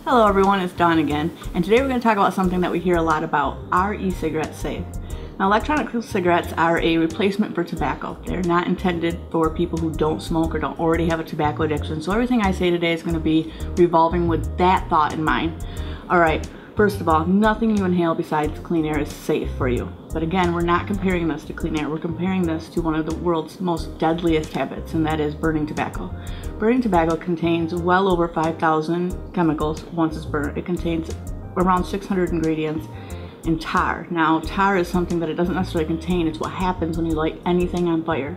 Hello everyone, it's Dawn again, and today we're going to talk about something that we hear a lot about. Are e-cigarettes safe? Now, electronic cigarettes are a replacement for tobacco. They're not intended for people who don't smoke or don't already have a tobacco addiction, so everything I say today is going to be revolving with that thought in mind. Alright, first of all, nothing you inhale besides clean air is safe for you. But again, we're not comparing this to clean air, we're comparing this to one of the world's most deadliest habits, and that is burning tobacco. Burning tobacco contains well over 5,000 chemicals once it's burnt. It contains around 600 ingredients in tar. Now, tar is something that it doesn't necessarily contain. It's what happens when you light anything on fire.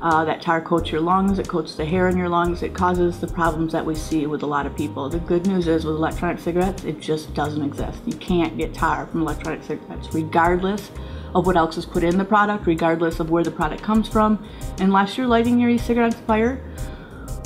That tar coats your lungs, it coats the hair in your lungs, it causes the problems that we see with a lot of people. The good news is with electronic cigarettes, it just doesn't exist. You can't get tar from electronic cigarettes, regardless of what else is put in the product, regardless of where the product comes from, unless you're lighting your e-cigarette on fire,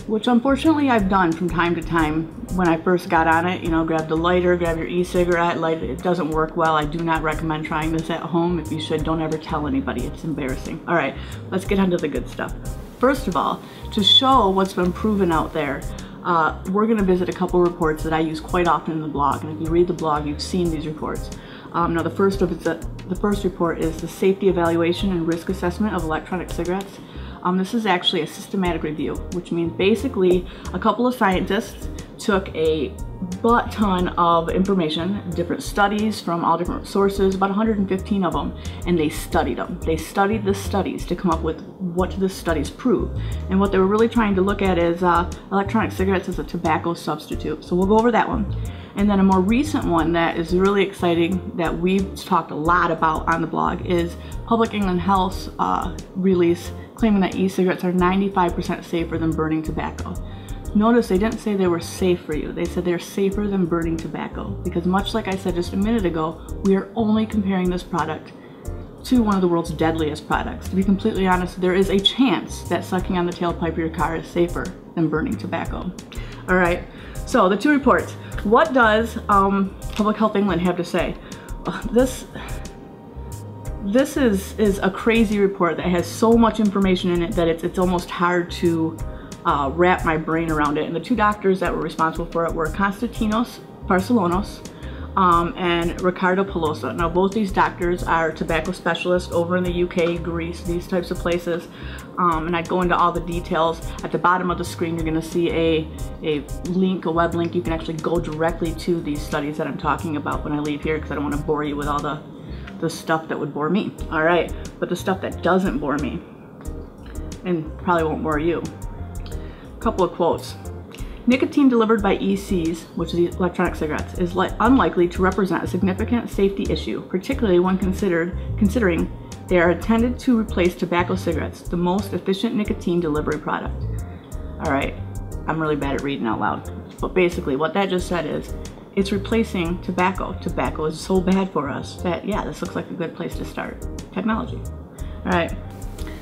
which unfortunately I've done from time to time. When I first got on it, grab the lighter, grab your e-cigarette, light it. It doesn't work well. I do not recommend trying this at home. If you should, don't ever tell anybody. It's embarrassing. All right, let's get into the good stuff. First of all, to show what's been proven out there, we're going to visit a couple reports that I use quite often in the blog. And if you read the blog, you've seen these reports. Now, the first report is the safety evaluation and risk assessment of electronic cigarettes. This is actually a systematic review, which means basically a couple of scientists took a butt ton of information, different studies from all different sources, about 115 of them, and they studied them. They studied the studies to come up with what the studies prove. And what they were really trying to look at is electronic cigarettes as a tobacco substitute. So we'll go over that one. And then a more recent one that is really exciting that we've talked a lot about on the blog is Public England Health's release claiming that e-cigarettes are 95% safer than burning tobacco. Notice they didn't say they were safe for you. They said they're safer than burning tobacco, because much like I said just a minute ago, we are only comparing this product to one of the world's deadliest products. To be completely honest, there is a chance that sucking on the tailpipe of your car is safer than burning tobacco. All right, so the two reports. What does Public Health England have to say? This is a crazy report that has so much information in it that it's almost hard to wrap my brain around it. And the two doctors that were responsible for it were Konstantinos Barcelonos and Ricardo Pelosa. Now, both these doctors are tobacco specialists over in the UK, Greece, these types of places. And I'd go into all the details. At the bottom of the screen, you're going to see a link, a web link. You can actually go directly to these studies that I'm talking about when I leave here, because I don't want to bore you with all the stuff that would bore me. All right, but the stuff that doesn't bore me, and probably won't bore you. A couple of quotes. Nicotine delivered by e-cigs, which is electronic cigarettes, is unlikely to represent a significant safety issue, particularly when considering they are intended to replace tobacco cigarettes, the most efficient nicotine delivery product. All right, I'm really bad at reading out loud, but basically what that just said is it's replacing tobacco. Tobacco is so bad for us that, yeah, this looks like a good place to start. Technology. All right.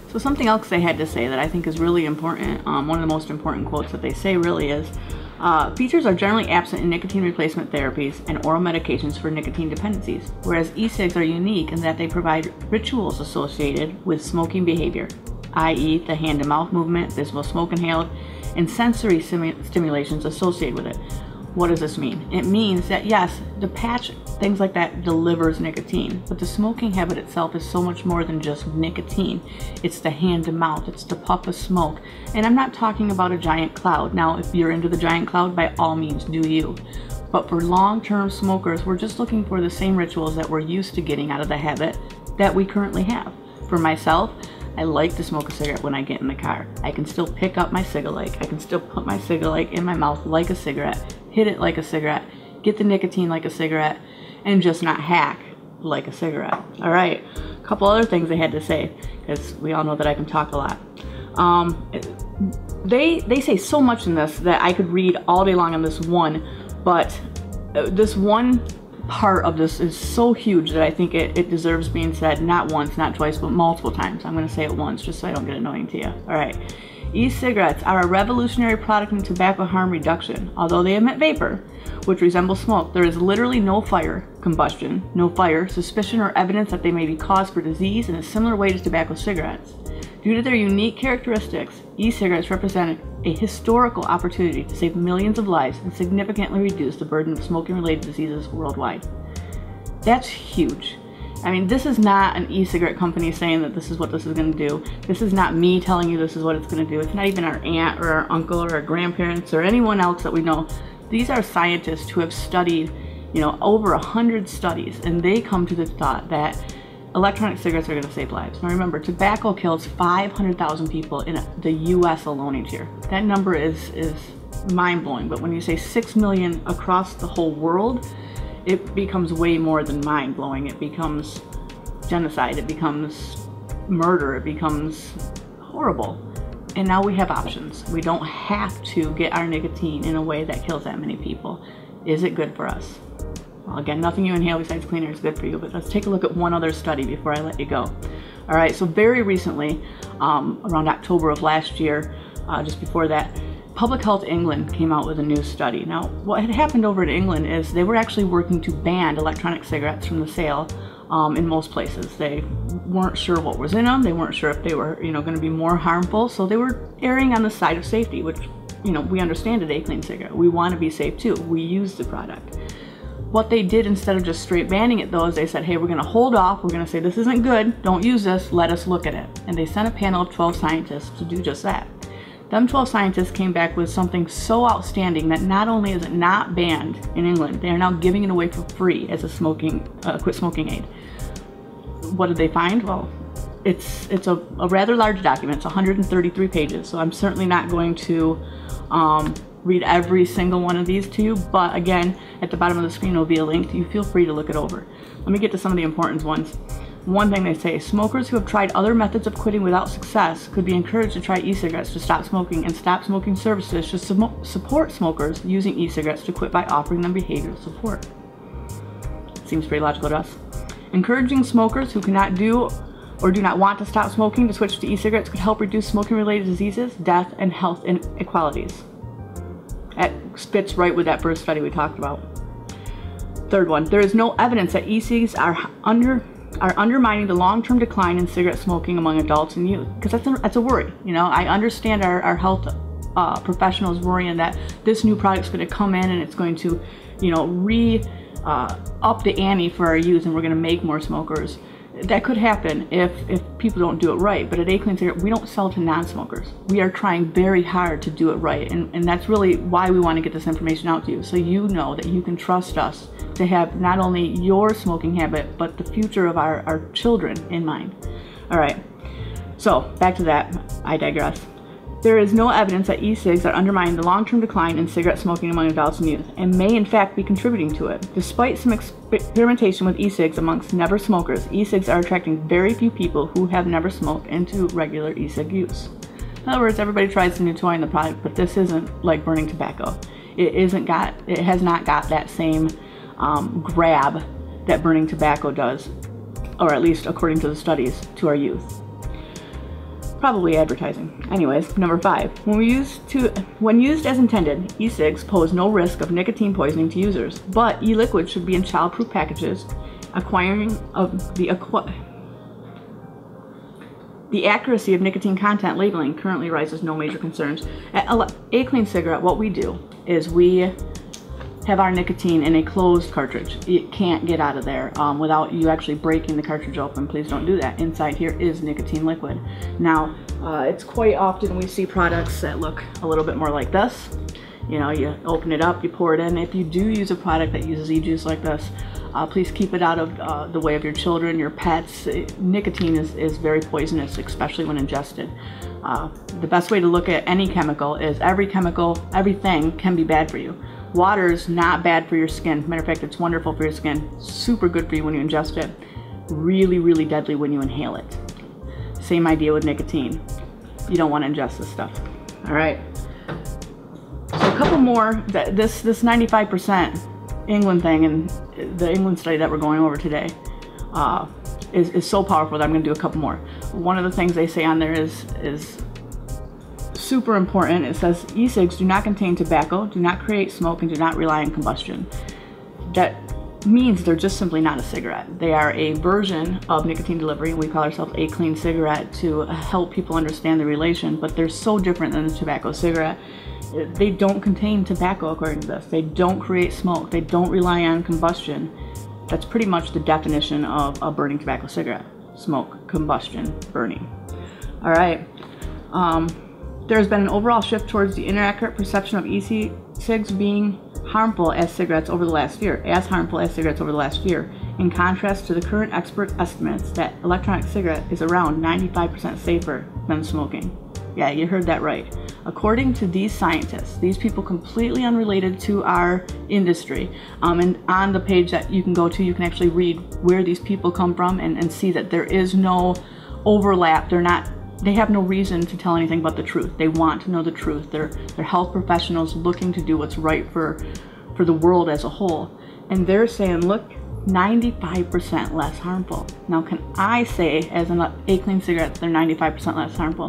So something else they had to say that I think is really important, one of the most important quotes that they say really is, features are generally absent in nicotine replacement therapies and oral medications for nicotine dependencies, whereas e-cigs are unique in that they provide rituals associated with smoking behavior, i.e. the hand-to-mouth movement, visible smoke inhaled, and sensory stimulations associated with it. What does this mean? It means that yes, the patch, things like that, delivers nicotine, but the smoking habit itself is so much more than just nicotine. It's the hand to mouth, it's the puff of smoke. And I'm not talking about a giant cloud. Now, if you're into the giant cloud, by all means, do you. But for long-term smokers, we're just looking for the same rituals that we're used to getting out of the habit that we currently have. For myself, I like to smoke a cigarette when I get in the car. I can still pick up my cig-a-like. I can still put my cig-a-like in my mouth like a cigarette, hit it like a cigarette, get the nicotine like a cigarette, and just not hack like a cigarette. All right, a couple other things they had to say, because we all know that I can talk a lot. They say so much in this that I could read all day long on this one, but this one part of this is so huge that I think it deserves being said not once, not twice, but multiple times. I'm going to say it once just so I don't get annoying to you. All right. E-cigarettes are a revolutionary product in tobacco harm reduction. Although they emit vapor, which resembles smoke, there is literally no fire, combustion, no fire, suspicion, or evidence that they may be cause for disease in a similar way to tobacco cigarettes. Due to their unique characteristics, e-cigarettes represent a historical opportunity to save millions of lives and significantly reduce the burden of smoking-related diseases worldwide. That's huge. I mean, this is not an e-cigarette company saying that this is what this is going to do. This is not me telling you this is what it's going to do. It's not even our aunt or our uncle or our grandparents or anyone else that we know. These are scientists who have studied, over 100 studies, and they come to the thought that electronic cigarettes are going to save lives. Now remember, tobacco kills 500,000 people in the US alone each year. That number is mind-blowing, but when you say 6 million across the whole world, it becomes way more than mind-blowing. It becomes genocide, it becomes murder, it becomes horrible. And now we have options. We don't have to get our nicotine in a way that kills that many people. Is it good for us? Well, again, nothing you inhale besides cleaner is good for you, but let's take a look at one other study before I let you go. All right, so very recently, around October of last year, just before that, Public Health England came out with a new study. Now, what had happened over in England is they were actually working to ban electronic cigarettes from the sale in most places. They weren't sure what was in them. They weren't sure if they were, going to be more harmful. So they were erring on the side of safety, which, we understand at A-Clean Cigarette. We want to be safe too. We use the product. What they did instead of just straight banning it though is they said, hey, we're going to hold off. We're going to say this isn't good. Don't use this. Let us look at it. And they sent a panel of 12 scientists to do just that. Them 12 scientists came back with something so outstanding that not only is it not banned in England, they are now giving it away for free as a quit smoking aid. What did they find? Well, it's a rather large document. It's 133 pages, so I'm certainly not going to read every single one of these to you, but again, at the bottom of the screen will be a link. You feel free to look it over. Let me get to some of the important ones. One thing they say, smokers who have tried other methods of quitting without success could be encouraged to try e-cigarettes to stop smoking, and Stop Smoking Services should support smokers using e-cigarettes to quit by offering them behavioral support. Seems pretty logical to us. Encouraging smokers who cannot do or do not want to stop smoking to switch to e-cigarettes could help reduce smoking-related diseases, death, and health inequalities. That fits right with that first study we talked about. Third one, there is no evidence that e-cigs are undermining the long-term decline in cigarette smoking among adults and youth, because that's a worry. I understand our health professionals worrying that this new product's going to come in and it's going to, up the ante for our youth, and we're going to make more smokers. That could happen if people don't do it right, but at A-Clean Cigarette, we don't sell to non-smokers. We are trying very hard to do it right, and that's really why we want to get this information out to you, so you know that you can trust us to have not only your smoking habit, but the future of our children in mind. All right, so back to that, I digress. There is no evidence that e-cigs are undermining the long-term decline in cigarette smoking among adults and youth, and may in fact be contributing to it. Despite some experimentation with e-cigs amongst never smokers, e-cigs are attracting very few people who have never smoked into regular e-cig use. In other words, everybody tries the new toy in the product, but this isn't like burning tobacco. It has not got that same grab that burning tobacco does, or at least according to the studies, to our youth. Probably advertising. Anyways, number 5. When used as intended, e-cigs pose no risk of nicotine poisoning to users, but e-liquids should be in child-proof packages. The accuracy of nicotine content labeling currently raises no major concerns. At A-Clean Cigarette, what we do is we have our nicotine in a closed cartridge. It can't get out of there without you actually breaking the cartridge open. Please don't do that. Inside here is nicotine liquid. Now, it's quite often we see products that look a little bit more like this. You open it up, you pour it in. If you do use a product that uses e-juice like this, please keep it out of the way of your children, your pets. Nicotine is very poisonous, especially when ingested. The best way to look at any chemical is everything can be bad for you. Water's not bad for your skin. Matter of fact, it's wonderful for your skin. Super good for you when you ingest it. Really, really deadly when you inhale it. Same idea with nicotine. You don't want to ingest this stuff. All right. So a couple more. This 95% England thing and the England study that we're going over today is so powerful that I'm going to do a couple more. One of the things they say on there is super important. It says e-cigs do not contain tobacco, do not create smoke, and do not rely on combustion. That means they're just simply not a cigarette. They are a version of nicotine delivery. We call ourselves a clean cigarette to help people understand the relation, but they're so different than the tobacco cigarette. They don't contain tobacco according to this. They don't create smoke. They don't rely on combustion. That's pretty much the definition of a burning tobacco cigarette. Smoke, combustion, burning. All right. There's been an overall shift towards the inaccurate perception of e-cigs being harmful as cigarettes over the last year, in contrast to the current expert estimates that electronic cigarette is around 95% safer than smoking. Yeah, you heard that right. According to these scientists, these people completely unrelated to our industry, and on the page that you can go to, you can actually read where these people come from and see that there is no overlap. They have no reason to tell anything but the truth. They want to know the truth. They're health professionals looking to do what's right for the world as a whole. And they're saying, look, 95% less harmful. Now, can I say as a clean cigarette they're 95% less harmful?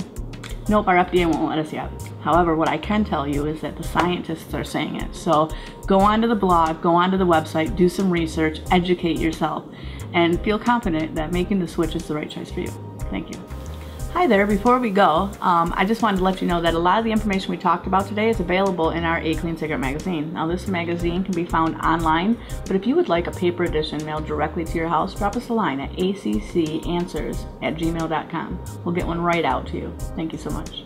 Nope, our FDA won't let us yet. However, what I can tell you is that the scientists are saying it. So go onto the blog, go onto the website, do some research, educate yourself, and feel confident that making the switch is the right choice for you. Thank you. Hi there, before we go, I just wanted to let you know that a lot of the information we talked about today is available in our A Clean Cigarette magazine. Now this magazine can be found online, but if you would like a paper edition mailed directly to your house, drop us a line at accanswers@gmail.com. We'll get one right out to you. Thank you so much.